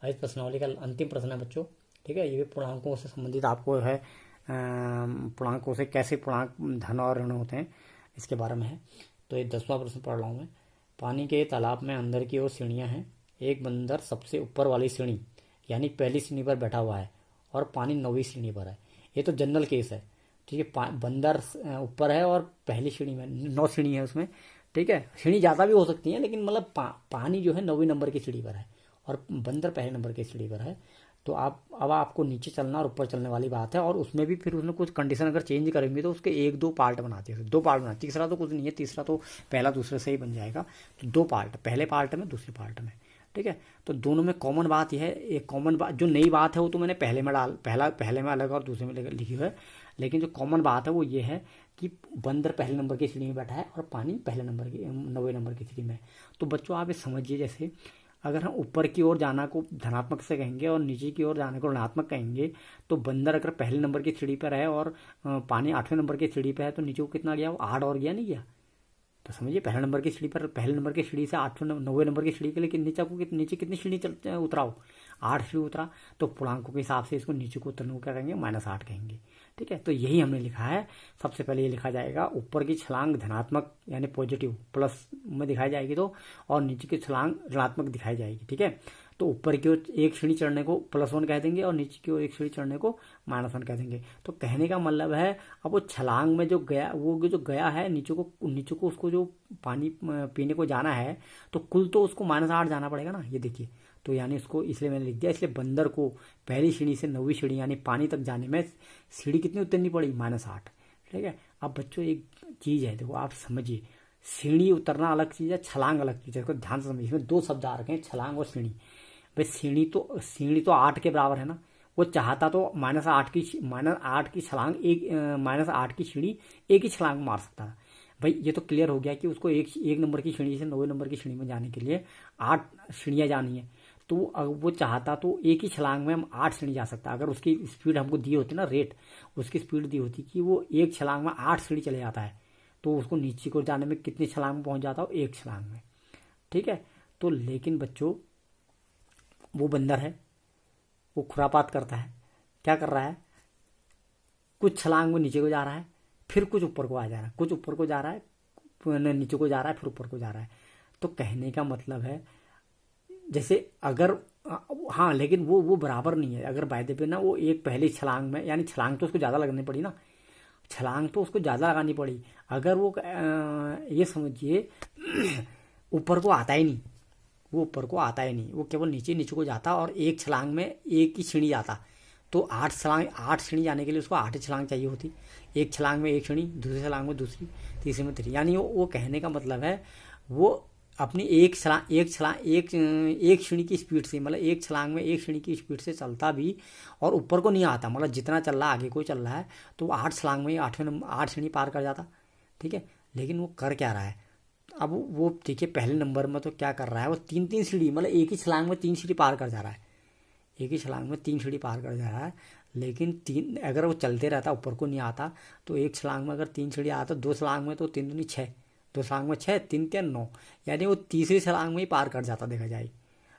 इस प्रश्नावली का अंतिम प्रश्न है बच्चों। ठीक है, ये भी पूर्णांकों से संबंधित आपको है, पूर्णांकों से कैसे पूर्णांक धन और ऋण होते हैं इसके बारे में है। तो ये 10वां प्रश्न पढ़ रहा हूँ मैं। पानी के तालाब में अंदर की ओर सीढ़ियाँ हैं, एक बंदर सबसे ऊपर वाली सीढ़ी यानी पहली सीढ़ी पर बैठा हुआ है और पानी 9वीं सीढ़ी पर है। ये तो जनरल केस है। ठीक है, बंदर ऊपर है और पहली सीढ़ी में 9 सीढ़ी है उसमें। ठीक है, सीढ़ी ज़्यादा भी हो सकती है, लेकिन मतलब पानी जो है 9वीं नंबर की सीढ़ी पर है और बंदर पहले नंबर की सीढ़ी पर है। तो अब आपको नीचे चलना और ऊपर चलने वाली बात है, और उसमें भी फिर उसने कुछ कंडीशन अगर चेंज करेंगे तो उसके 1-2 पार्ट बनाते हैं, 2 पार्ट बनाते, तीसरा तो कुछ नहीं है, तीसरा तो पहला दूसरे से ही बन जाएगा। तो 2 पार्ट, पहले पार्ट में दूसरे पार्ट में। ठीक है, तो दोनों में कॉमन बात यह है, एक कॉमन बात जो नई बात है वो तो मैंने पहले में पहले में अलग और दूसरे में लिखी हुई है, लेकिन जो कॉमन बात है वो ये है कि बंदर पहले नंबर की सीढ़ी में बैठा है और पानी पहले नंबर की 9वें नंबर की सीढ़ी में। तो बच्चों आप ये समझिए, जैसे अगर हम ऊपर की ओर जाना को धनात्मक से कहेंगे और नीचे की ओर जाने को ऋणात्मक कहेंगे, तो बंदर अगर पहले नंबर की सीढ़ी पर है और पानी 8वें नंबर की सीढ़ी पर है, तो नीचे को कितना गया, वो 8 और गया, नहीं गया। तो समझिए, पहले नंबर की सीढ़ी पर, पहले नंबर की सीढ़ी से 9वें नंबर की सीढ़ी के लिए नीचे कितनी सीढ़ी उतराओ, 8 सीढ़ी उतरा। तो पूर्णांकों के हिसाब से इसको नीचे को उतरने को क्या कहेंगे, -8 कहेंगे। ठीक है, तो यही हमने लिखा है। सबसे पहले ये लिखा जाएगा, ऊपर की छलांग धनात्मक यानी पॉजिटिव प्लस में दिखाई जाएगी, तो और नीचे की छलांग ऋणात्मक दिखाई जाएगी। ठीक है, तो ऊपर की ओर एक सीढ़ी चढ़ने को +1 कह देंगे और नीचे की ओर एक सीढ़ी चढ़ने को -1 कह देंगे। तो कहने का मतलब है, अब वो छलांग में जो गया है नीचे को उसको जो पानी पीने को जाना है, तो कुल तो उसको -8 जाना पड़ेगा ना, ये देखिए। तो यानी इसको इसलिए मैंने लिख दिया, इसलिए बंदर को पहली सीढ़ी से 9वीं सीढ़ी यानी पानी तक जाने में सीढ़ी कितनी उतरनी पड़ी, -8। ठीक है, अब बच्चों एक चीज़ है, देखो आप समझिए, सीढ़ी उतरना अलग चीज़ है, छलांग अलग चीज़ है। इसको ध्यान से समझिए, इसमें 2 शब्द आ रखे हैं, छलांग और सीढ़ी। भाई सीढ़ी तो 8 के बराबर है ना, वो चाहता तो -8 की छलांग -8 की सीढ़ी एक ही छलांग मार सकता है। भाई ये तो क्लियर हो गया कि उसको एक नंबर की सीढ़ी से 9वें नंबर की सीढ़ी में जाने के लिए 8 सीढ़ियाँ जानी है। तो वो चाहता तो एक ही छलांग में हम 8 सीढ़ी जा सकता। अगर उसकी स्पीड हमको दी होती ना, रेट उसकी स्पीड दी होती कि वो एक छलांग में 8 सीढ़ी चले जाता है, तो उसको नीचे को जाने में कितनी छलांग में पहुंच जाता हो, एक छलांग में। ठीक है, तो लेकिन बच्चों वो बंदर है, वो खुरापात करता है। क्या कर रहा है, कुछ छलांग में नीचे को जा रहा है, फिर कुछ ऊपर को आ जा रहा है, कुछ ऊपर को जा रहा है, नीचे को जा रहा है, फिर ऊपर को जा रहा है। तो कहने का मतलब है, जैसे अगर हाँ, लेकिन वो बराबर नहीं है। अगर बाय द वे ना, वो एक पहली छलांग में, यानी छलांग तो उसको ज़्यादा लगनी पड़ी ना, छलांग तो उसको ज़्यादा लगानी पड़ी। अगर वो ये समझिए ऊपर को आता ही नहीं, वो ऊपर को आता ही नहीं, वो केवल नीचे को जाता और एक छलांग में एक ही सीढ़ी जाता। तो 8 सीढ़ी जाने के लिए उसको 8 छलांग चाहिए होती। एक छलांग में एक सीढ़ी, दूसरी छलांग में दूसरी, तीसरी में तीसरी। यानी वो कहने का मतलब है, वो अपनी एक सीढ़ी की स्पीड से, मतलब एक छलांग में एक सीढ़ी की स्पीड से चलता भी और ऊपर को नहीं आता, मतलब जितना चल रहा है आगे को चल रहा है, तो 8 छलांग में 8 सीढ़ी पार कर जाता। ठीक है, लेकिन वो कर क्या रहा है अब, वो देखिए पहले नंबर में तो क्या कर रहा है, वो 3 सीढ़ी, मतलब एक ही छलांग में 3 सीढ़ी पार कर जा रहा है, एक ही छलांग में 3 सीढ़ी पार कर जा रहा है। लेकिन तीन अगर वो चलते रहता ऊपर को नहीं आता, तो एक छलांग में अगर 3 सीढ़ी आता, 2 छलांग में तो 3 दूनी 6, 2 छलांग में 6, 3 3 9, यानी वो तीसरी छलांग में ही पार कर जाता देखा जाए।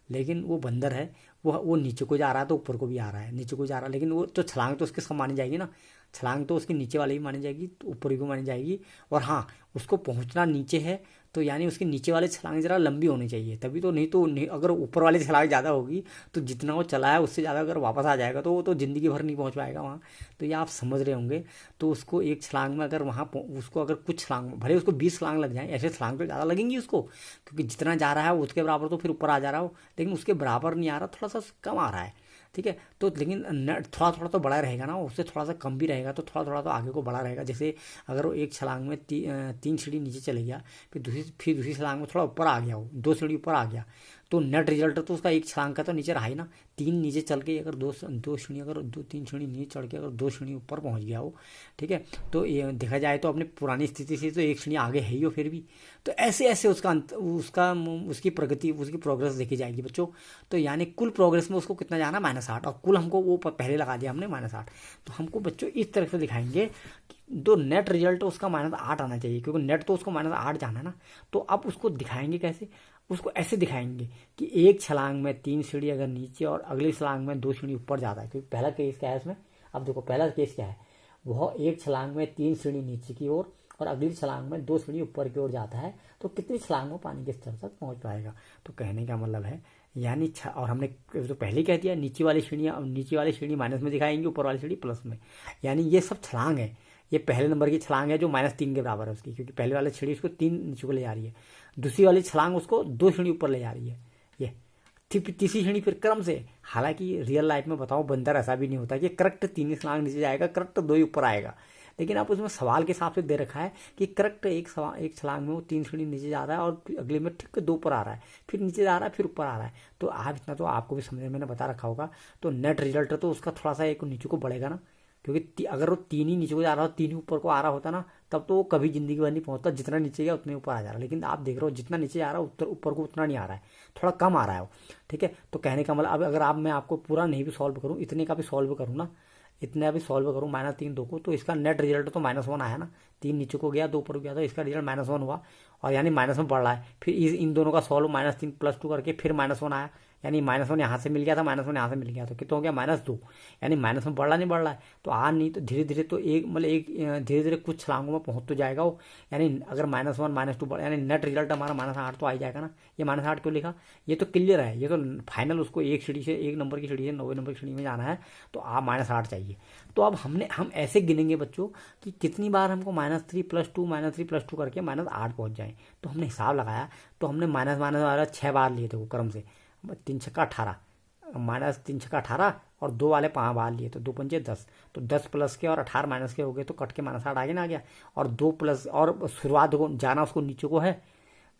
लेकिन वो बंदर है, वो नीचे को जा रहा है तो ऊपर को भी आ रहा है, नीचे को जा रहा है, लेकिन वो तो छलांग तो उसके सब मानी जाएगी ना, छलांग तो उसकी नीचे वाली भी मानी जाएगी, तो ऊपर भी मानी जाएगी। और हाँ, उसको पहुंचना नीचे है, तो यानी उसके नीचे वाले छलांग जरा लंबी होनी चाहिए, तभी तो, नहीं तो नहीं, अगर ऊपर वाली छलांग ज़्यादा होगी तो जितना वो चला है उससे ज़्यादा अगर वापस आ जाएगा तो वो तो ज़िंदगी भर नहीं पहुंच पाएगा वहाँ। तो ये आप समझ रहे होंगे। तो उसको एक छलांग में अगर वहाँ उसको अगर कुछ छलांग, भले उसको 20 छलांग लग जाए, ऐसे छलांग तो ज़्यादा लगेंगी उसको, क्योंकि जितना जा रहा है उसके बराबर तो फिर ऊपर आ जा रहा हो, लेकिन उसके बराबर नहीं आ रहा, थोड़ा सा कम आ रहा है। ठीक है, तो लेकिन थोड़ा थोड़ा तो बड़ा रहेगा ना, उससे थोड़ा सा कम भी रहेगा, तो थोड़ा थोड़ा तो आगे को बड़ा रहेगा। जैसे अगर वो एक छलांग में 3 सीढ़ी नीचे चले गया, फिर दूसरी छलांग में थोड़ा ऊपर आ गया, वो 2 सीढ़ी ऊपर आ गया, तो नेट रिजल्ट तो उसका एक छलांग का तो नीचे रहा ही ना। 3 नीचे चल के अगर 2 सीढ़ी, अगर 3 सीढ़ी नीचे चढ़ के अगर 2 सीढ़ी ऊपर पहुंच गया हो, ठीक है, तो ये देखा जाए तो अपनी पुरानी स्थिति से तो एक सीढ़ी आगे है ही हो फिर भी। तो ऐसे ऐसे उसकी प्रगति, उसकी प्रोग्रेस देखी जाएगी बच्चों। तो यानी कुल प्रोग्रेस में उसको कितना जाना, -8, और कुल हमको वो पहले लगा दिया हमने -8। तो हमको बच्चों इस तरह से दिखाएंगे कि जो नेट रिजल्ट है उसका -8 आना चाहिए, क्योंकि नेट तो उसको -8 जाना है ना। तो अब उसको दिखाएंगे कैसे, उसको ऐसे दिखाएंगे कि एक छलांग में 3 सीढ़ी अगर नीचे और अगली छलांग में 2 सीढ़ी ऊपर जाता है, क्योंकि पहला केस क्या है इसमें, अब देखो पहला केस क्या है, वह एक छलांग में 3 सीढ़ी नीचे की ओर और अगली छलांग में 2 सीढ़ी ऊपर की ओर जाता है, तो कितनी छलांग में पानी के स्तर तक पहुंच पाएगा। तो कहने का मतलब है यानी और हमने तो पहले कह दिया, नीचे वाली सीढ़ी माइनस में दिखाएंगे, ऊपर वाली सीढ़ी प्लस में, यानी ये सब छलांग है। ये पहले नंबर की छलांग है जो -3 के बराबर है उसकी, क्योंकि पहले वाली सीढ़ी उसको 3 नीचे को ले जा रही है, दूसरी वाली छलांग उसको 2 सीढ़ी ऊपर ले जा रही है, ये तीसरी सीढ़ी फिर क्रम से। हालांकि रियल लाइफ में बताओ बंदर ऐसा भी नहीं होता कि करेक्ट 3 छलांग नीचे जाएगा, करेक्ट 2 ही ऊपर आएगा, लेकिन आप उसमें सवाल के हिसाब से दे रखा है कि करेक्ट एक छलांग में वो 3 सीढ़ी नीचे जा रहा है और अगले में ठीक 2 ऊपर आ रहा है, फिर नीचे जा रहा है, फिर ऊपर आ रहा है। तो आप इतना तो आपको भी समझ में मैंने बता रखा होगा। तो नेट रिजल्ट तो उसका थोड़ा सा एक नीचे को बढ़ेगा ना, क्योंकि अगर वो 3 ही नीचे को जा रहा हो, 3 ही ऊपर को आ रहा होता ना, तब तो वो कभी जिंदगी भर नहीं पहुंचता, जितना नीचे गया उतने ऊपर आ जा रहा है। लेकिन आप देख रहे हो जितना नीचे जा रहा है ऊपर को उतना नहीं आ रहा है, थोड़ा कम आ रहा है वो। ठीक है, तो कहने का मतलब अब अगर मैं आपको पूरा नहीं भी सॉल्व करूँ, इतने का भी सॉल्व करूँ ना, इतने अभी सॉल्व करूँ -3 2 को, तो इसका नेट रिजल्ट तो -1 आया ना, 3 नीचे को गया 2 ऊपर गया, तो इसका रिजल्ट -1 हुआ, और यानी माइनस में बढ़ रहा है। फिर इन दोनों का सॉल्व -3 +2 करके फिर -1 आया, यानी -1 यहाँ से मिल गया था, -1 यहाँ से मिल गया, तो कितना हो गया -2, यानी माइनस में बढ़ रहा है। तो नहीं तो धीरे धीरे तो धीरे धीरे कुछ छलांगों में पहुंच तो जाएगा वो, यानी अगर -1 -2 बढ़, यानी नेट रिजल्ट हमारा -8 तो आ ही जाएगा ना। ये -8 क्यों लिखा, ये तो क्लियर है, ये तो फाइनल उसको एक नंबर की सीढ़ी से 90 नंबर की सीढ़ी में जाना है, तो आप -8 चाहिए। तो अब हम ऐसे गिनेंगे बच्चों कि कितनी बार हमको -3 +2 -3 +2 करके -8 पहुंच जाए। तो हमने हिसाब लगाया, तो हमने माइनस वाला 6 बार लिए थे वो क्रम से, 3 छक्का 18, -3 छक्का 18 और 2 वाले 5 बार लिए, तो 2 पंजे 10, तो 10 प्लस के और 18 माइनस के हो गए, तो कट के -8 आगे ना आ गया। और 2 प्लस और शुरुआत को जाना उसको नीचे को है।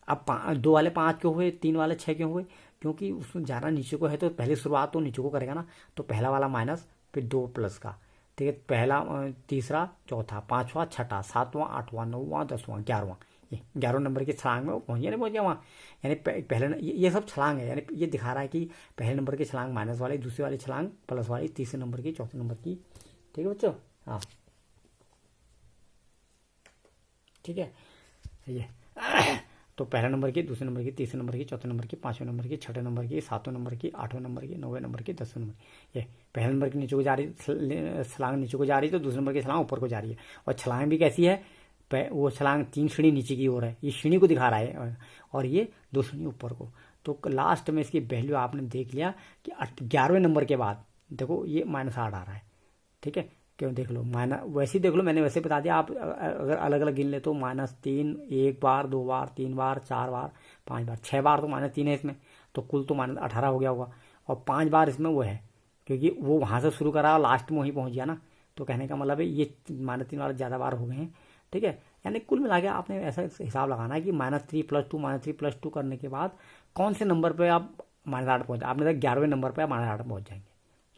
अब 2 वाले 5 क्यों हुए, 3 वाले 6 क्यों हुए, क्योंकि उसमें जाना नीचे को है, तो पहले शुरुआत तो नीचे को करेगा ना। तो पहला वाला माइनस, फिर 2 प्लस का, ठीक है, पहला, तीसरा, चौथा, पांचवा, छठा, सातवां, आठवां, नौवां, 10वां, 11वां, ये 11 नंबर की छलांग में वो पहुंच गया वहाँ। यानी पहले ये सब छलांग है, यानी ये दिखा रहा है कि पहले नंबर की छलांग माइनस वाली, दूसरी वाली छलांग प्लस वाली, तीसरे नंबर की, चौथे नंबर की। ठीक है बच्चों, हाँ ठीक है। ये तो पहले नंबर की, दूसरे नंबर की, तीसरे नंबर की, चौथे नंबर की, पांचवें नंबर की, छठे नंबर की, सातवें नंबर की, आठवें नंबर की, 9वें नंबर की, 10वें नंबर की। ये पहले नंबर की नीचे को जा रही छलांग, नीचे को जा रही है, तो दूसरे नंबर की छलांग ऊपर को जा रही है। और छलांग भी कैसी है, वो छलांग 3 सीढ़ी नीचे की ओर है, ये सीढ़ी को दिखा रहा है, और ये 2 सीढ़ी ऊपर को। तो लास्ट में इसकी वैल्यू आपने देख लिया कि 11वें नंबर के बाद देखो ये -8 आ रहा है। ठीक है, क्यों देख लो, वैसे ही देख लो, मैंने वैसे बता दिया। आप अगर अलग अलग गिन ले तो -3 1 बार, 2 बार, 3 बार, 4 बार, 5 बार, 6 बार तो -3 है इसमें, तो कुल तो -18 हो गया होगा। और 5 बार इसमें वो है, क्योंकि वो वहाँ से शुरू करा और लास्ट में वहीं पहुँच गया ना। तो कहने का मतलब है ये -3 वाले ज़्यादा बार हो गए हैं, ठीक है। यानी कुल मिला के आपने ऐसा हिसाब लगाना है कि -3 + 2 -3 + 2 करने के बाद कौन से नंबर पे आप -8 पहुँच, आपने 11वें नंबर पे -8 पहुँच जाएंगे।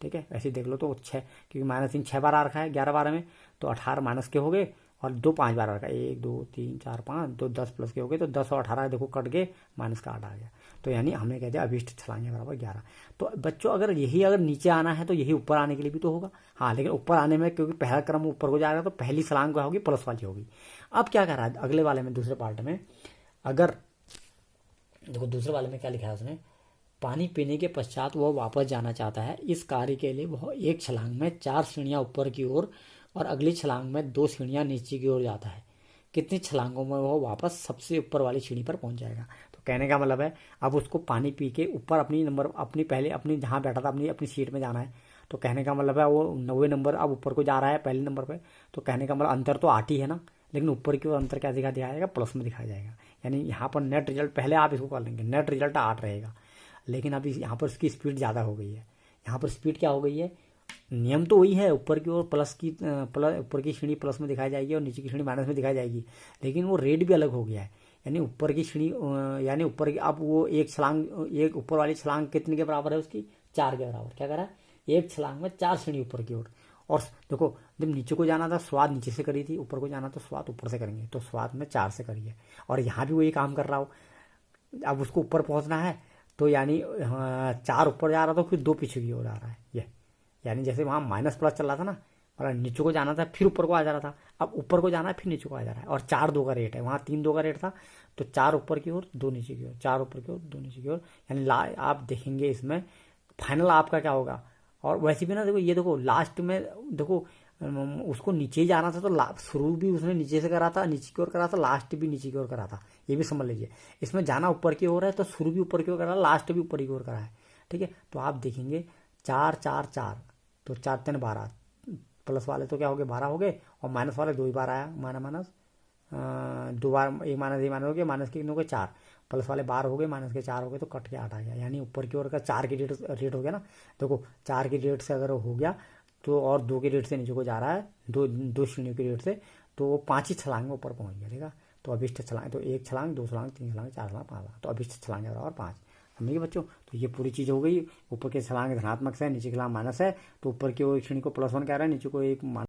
ठीक है, ऐसे देख लो तो 6, क्योंकि -3 6 बार आ रखा है 11 बार में, तो 18 माइनस के हो गए, और 2 5 बार आ रखा है, 1 2 3 4 5, 2 10 प्लस के हो गए, तो 10 और 18 देखो कट के माइनस का 8 आ गया। तो यानी हमने कह दिया अभिष्ट छलांगे बराबर 11। तो बच्चों अगर नीचे आना है तो यही ऊपर आने के लिए भी तो होगा। हाँ, लेकिन ऊपर आने में क्योंकि पहला क्रम ऊपर को जाएगा तो पहली छलांग क्या होगी, प्लस वाली होगी। अब क्या कर रहा है अगले वाले में, दूसरे पार्ट में, अगर देखो दूसरे वाले में क्या लिखा है उसने, पानी पीने के पश्चात वह वापस जाना चाहता है। इस कार्य के लिए वह एक छलांग में 4 सीढ़ियां ऊपर की ओर और अगली छलांग में 2 सीढ़ियां नीचे की ओर जाता है। कितनी छलांगों में वह वापस सबसे ऊपर वाली सीढ़ी पर पहुंच जाएगा। तो कहने का मतलब है अब उसको पानी पी के ऊपर अपनी जहाँ बैठा था अपनी सीट में जाना है। तो कहने का मतलब है वो 90 नंबर अब ऊपर को जा रहा है पहले नंबर पे। तो कहने का मतलब अंतर तो 8 ही है ना, लेकिन ऊपर की ओर अंतर क्या दिखाया जाएगा, प्लस में दिखाया जाएगा। यानी यहाँ पर नेट रिजल्ट, पहले आप इसको कर लेंगे, नेट रिजल्ट 8 रहेगा, लेकिन अभी यहाँ पर इसकी स्पीड ज़्यादा हो गई है। यहाँ पर स्पीड क्या हो गई है, नियम तो वही है, ऊपर की ओर ऊपर की श्रेणी प्लस में दिखाई जाएगी और नीचे की श्रेणी माइनस में दिखाई जाएगी, लेकिन वो रेट भी अलग हो गया है। यानी ऊपर की श्रेणी यानी ऊपर की, अब वो एक ऊपर वाली छलांग कितने के बराबर है उसकी, 4 के बराबर। क्या करा, एक छलांग में 4 श्रेणी ऊपर की ओर। और देखो जब नीचे को जाना था स्वाद नीचे से करी थी, ऊपर को जाना तो स्वाद ऊपर से करेंगे, तो स्वाद में 4 से करिए। और यहाँ भी वही काम कर रहा हो, अब उसको ऊपर पहुँचना है तो यानी 4 ऊपर जा रहा था, फिर 2 पीछे की ओर आ रहा है ये। यानी जैसे वहाँ माइनस प्लस चल रहा था ना, और नीचे को जाना था फिर ऊपर को आ जा रहा था, अब ऊपर को जाना है फिर नीचे को आ जा रहा है। और 4 2 का रेट है, वहाँ 3 2 का रेट था, तो 4 ऊपर की ओर 2 नीचे की ओर, 4 ऊपर की ओर 2 नीचे की ओर। यानी आप देखेंगे इसमें फाइनल आपका क्या होगा। और वैसे भी ना देखो, ये देखो लास्ट में देखो उसको नीचे ही जाना था, तो शुरू भी उसने नीचे से करा था, नीचे की ओर करा था, लास्ट भी नीचे की ओर करा था, ये भी समझ लीजिए। इसमें जाना ऊपर की ओर है तो शुरू भी ऊपर की ओर करा, लास्ट भी ऊपर की ओर करा है। ठीक है, तो आप देखेंगे 4 4 4, तो 4 3 12, प्लस वाले तो क्या हो गए 12 हो गए, और माइनस वाले 2 ही बार आया, माइनस 2 बार, एक माइनस हो गया, माइनस के कितने हो गए 4, प्लस वाले 12 हो गए, माइनस के 4 हो गए, तो कट के 8 आ गया। यानी ऊपर की ओर का 4 की रेट हो गया ना। देखो 4 की रेट से अगर हो गया तो, और 2 के रेट से नीचे को जा रहा है, दो श्रेणियों के रेट से, तो वो 5 ही छलांग में ऊपर पहुंच गया। ठीक है, तो अभिष्ट छलांग तो 1 छलांग 2 छलांग 3 छलांग 4 छलांग 5 छलांग, तो अभिष्ट छलांग बराबर 5। समझिए बच्चों, तो ये पूरी चीज़ हो गई। ऊपर के छलांग धनात्मक से, नीचे के छलांग माइनस है, तो ऊपर की ओर श्रेणी को +1 कह रहा है, नीचे को एक